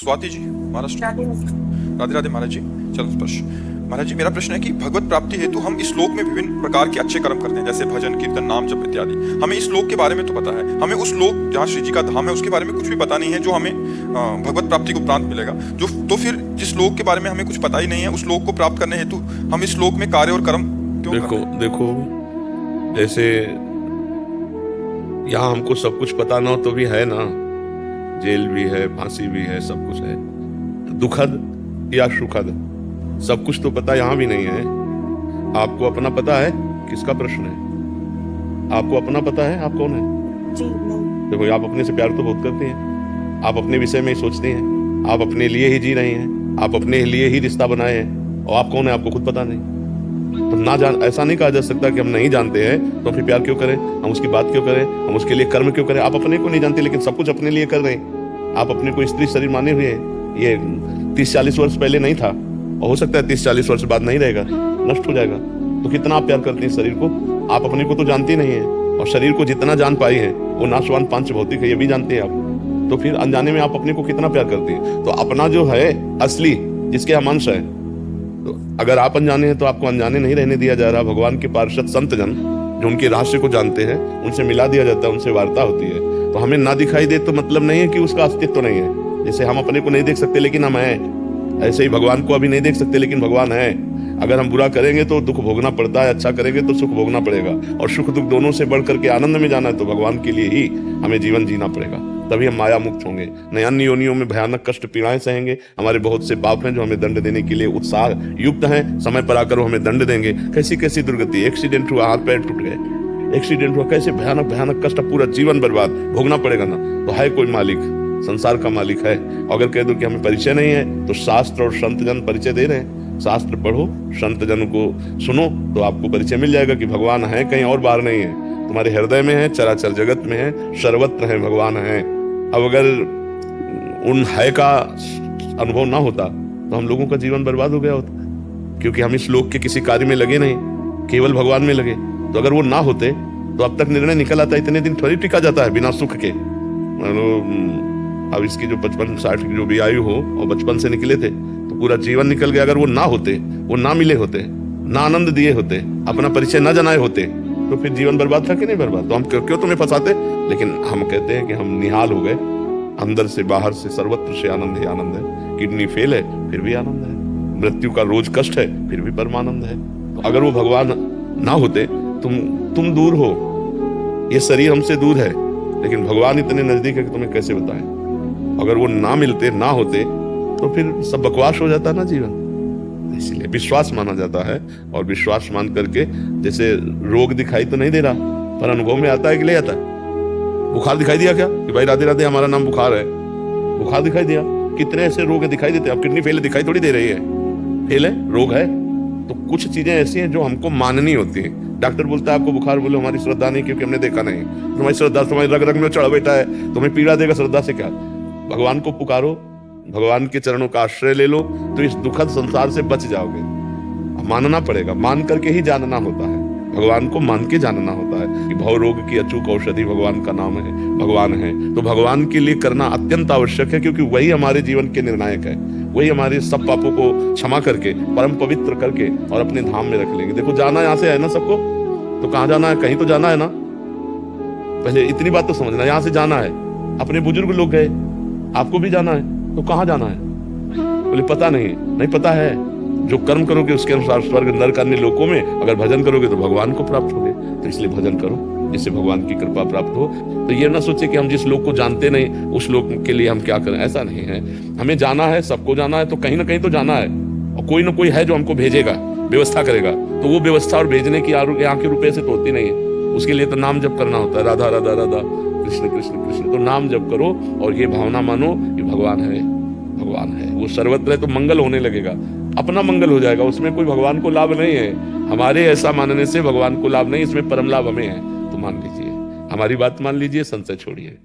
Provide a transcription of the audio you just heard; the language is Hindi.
स्वाति जी, महाराष्ट्र। राधे राधे राधे महाराज जी। चरण स्पर्श। महाराज जी, मेरा प्रश्न है कि भगवत प्राप्ति हेतु हम इस लोक में विभिन्न प्रकार के अच्छे कर्म करते हैं, जैसे भजन, कीर्तन, नाम जप इत्यादि। हमें इस लोक के बारे में तो पता है, हमें उस लोक जहाँ श्री जी का धाम है उसके बारे में कुछ भी पता नहीं है, जो हमें भगवत प्राप्ति को प्राप्त मिलेगा। जो तो फिर जिस लोक के बारे में हमें कुछ पता ही नहीं है, उस लोक को प्राप्त करने हेतु हम इस लोक में कार्य और कर्म क्यों करते हैं? देखो, जैसे यहाँ हमको सब कुछ पता ना हो तो भी है ना, जेल भी है, फांसी भी है, सब कुछ है। दुखद या सुखद सब कुछ तो पता यहाँ भी नहीं है। आपको अपना पता है? किसका प्रश्न है? आपको अपना पता है? आप कौन है? जी नहीं। देखो, आप अपने से प्यार तो बहुत करते हैं, आप अपने विषय में ही सोचते हैं, आप अपने लिए ही जी रहे हैं, आप अपने लिए ही रिश्ता बनाए हैं, और आप कौन है आपको खुद पता नहीं। तो ना जान, ऐसा नहीं कहा जा सकता कि हम नहीं जानते हैं तो फिर प्यार क्यों करें, हम उसकी बात क्यों करें, हम उसके लिए कर्म क्यों करें। आप अपने को नहीं जानते लेकिन सब कुछ अपने लिए कर रहे हैं। आप अपने को स्त्री शरीर माने हुए हैं। ये 30-40 वर्ष पहले नहीं था, और हो सकता है 30-40 वर्ष बाद नहीं रहेगा, नष्ट हो जाएगा। तो कितना आप प्यार करते हैं शरीर को? आप अपने को तो जानते नहीं है, और शरीर को जितना जान पाई है वो नाशवान पांच भौतिक है, ये भी जानते हैं आप। तो फिर अनजाने में आप अपने को कितना प्यार करते हैं? तो अपना जो है असली, जिसके हम अंश है, तो अगर आप अनजाने हैं तो आपको अनजाने नहीं रहने दिया जा रहा। भगवान के पार्षद संत जन जो उनके रहस्य को जानते हैं, उनसे मिला दिया जाता है, उनसे वार्ता होती है। तो हमें ना दिखाई दे तो मतलब नहीं है कि उसका अस्तित्व नहीं है। जैसे हम अपने को नहीं देख सकते लेकिन हम हैं, ऐसे ही भगवान को अभी नहीं देख सकते लेकिन भगवान है। अगर हम बुरा करेंगे तो दुख भोगना पड़ता है, अच्छा करेंगे तो सुख भोगना पड़ेगा, और सुख दुख दोनों से बढ़ करके आनंद में जाना है तो भगवान के लिए ही हमें जीवन जीना पड़ेगा, तभी हम माया मुक्त होंगे। नहीं अन्य योनियों में भयानक कष्ट पीड़ाएं सहेंगे। हमारे बहुत से बाप हैं जो हमें दंड देने के लिए उत्साह युक्त हैं, समय पर आकर वो हमें दंड देंगे। कैसी कैसी दुर्गति, एक्सीडेंट हुआ, हाथ पैर टूट गए, एक्सीडेंट हुआ, कैसे भयानक भयानक कष्ट, पूरा जीवन बर्बाद, भोगना पड़ेगा ना। तो है कोई मालिक, संसार का मालिक है। अगर कह दो कि हमें परिचय नहीं है तो शास्त्र और संत जन परिचय दे रहे हैं। शास्त्र पढ़ो, संत जन को सुनो, तो आपको परिचय मिल जाएगा कि भगवान है, कहीं और बाहर नहीं है, तुम्हारे हृदय में है, चराचर जगत में है, सर्वत्र है, भगवान है। अब अगर उन है का अनुभव ना होता तो हम लोगों का जीवन बर्बाद हो गया होता, क्योंकि हम इस लोक के किसी कार्य में लगे नहीं, केवल भगवान में लगे। तो अगर वो ना होते तो अब तक निर्णय निकल आता, इतने दिन थोड़ी टिका जाता है बिना सुख के। अब इसकी जो 55-60 की जो भी आयु हो और बचपन से निकले थे तो पूरा जीवन निकल गया। अगर वो ना होते, वो ना मिले होते, ना आनंद दिए होते, अपना परिचय ना जनाए होते, तो फिर जीवन बर्बाद था कि नहीं बर्बाद? तो हम क्यों तुम्हें फंसाते? लेकिन हम कहते हैं कि हम निहाल हो गए, अंदर से बाहर से सर्वत्र से आनंद ही आनंद है। किडनी फेल है फिर भी आनंद है, मृत्यु का रोज कष्ट है फिर भी परमानंद है। तो अगर वो भगवान ना होते, तुम दूर हो, ये शरीर हमसे दूर है, लेकिन भगवान इतने नजदीक है कि तुम्हें कैसे बताएं। अगर वो ना मिलते, ना होते, तो फिर सब बकवास हो जाता ना जीवन। इसलिए विश्वास माना जाता है, और विश्वास मान करके, जैसे रोग दिखाई तो नहीं दे रहा पर अनुभव में आता है कि ले आता है। बुखार दिखाई दिया क्या कि भाई राधे राधे हमारा नाम बुखार है, बुखार दिखाई दिया। कितने ऐसे रोग दिखाई देते हैं। अब किडनी फेल है, दिखाई थोड़ी दे रही है, फेल है, रोग है। तो कुछ चीजें ऐसी हैं जो हमको माननी होती है। डॉक्टर बोलता है आपको बुखार, बोलो हमारी श्रद्धा नहीं, क्योंकि हमने देखा नहीं। तुम्हारी श्रद्धा तुम्हारी रग रग में चढ़ बैठा है, तुम्हें पीड़ा देगा, श्रद्धा से क्या? भगवान को पुकारो, भगवान के चरणों का आश्रय ले लो, तो इस दुखद संसार से बच जाओगे। मानना पड़ेगा, मान करके ही जानना होता है, भगवान को मान के जानना होता है कि भव रोग की अचूक औषधि भगवान का नाम है, भगवान है। तो भगवान के लिए करना अत्यंत आवश्यक है, क्योंकि वही हमारे जीवन के निर्णायक है। वही हमारे सब पापों को क्षमा करके, परम पवित्र करके और अपने धाम में रख लेंगे। देखो, जाना यहाँ से है ना सबको, तो कहाँ जाना है? कहीं तो जाना है ना। पहले इतनी बात तो समझना, यहाँ से जाना है। अपने बुजुर्ग लोग गए, आपको भी जाना है, तो कहाँ जाना है? बोले पता नहीं। नहीं पता है, जो कर्म करोगे उसके अनुसार स्वर्ग नरक अन्य लोकों में, अगर भजन करोगे तो भगवान को प्राप्त होगे। तो इसलिए भजन करो जिससे भगवान की कृपा प्राप्त हो। तो ये ना सोचे कि हम जिस लोक को जानते नहीं उस लोक के लिए हम क्या करें, ऐसा नहीं है। हमें जाना है, सबको जाना है, तो कहीं ना कहीं तो जाना है, और कोई ना कोई है जो हमको भेजेगा, व्यवस्था करेगा। तो वो व्यवस्था और भेजने की यहाँ के रुपये से तो होती नहीं है। उसके लिए तो नाम जप करना होता है, राधा राधा राधा कृष्ण कृष्ण कृष्ण। तो नाम जप करो और ये भावना मानो कि भगवान है, भगवान है, वो सर्वत्र है, तो मंगल होने लगेगा, अपना मंगल हो जाएगा। उसमें कोई भगवान को लाभ नहीं है, हमारे ऐसा मानने से भगवान को लाभ नहीं, इसमें परम लाभ हमें है। तो मान लीजिए, हमारी बात मान लीजिए, संशय छोड़िए।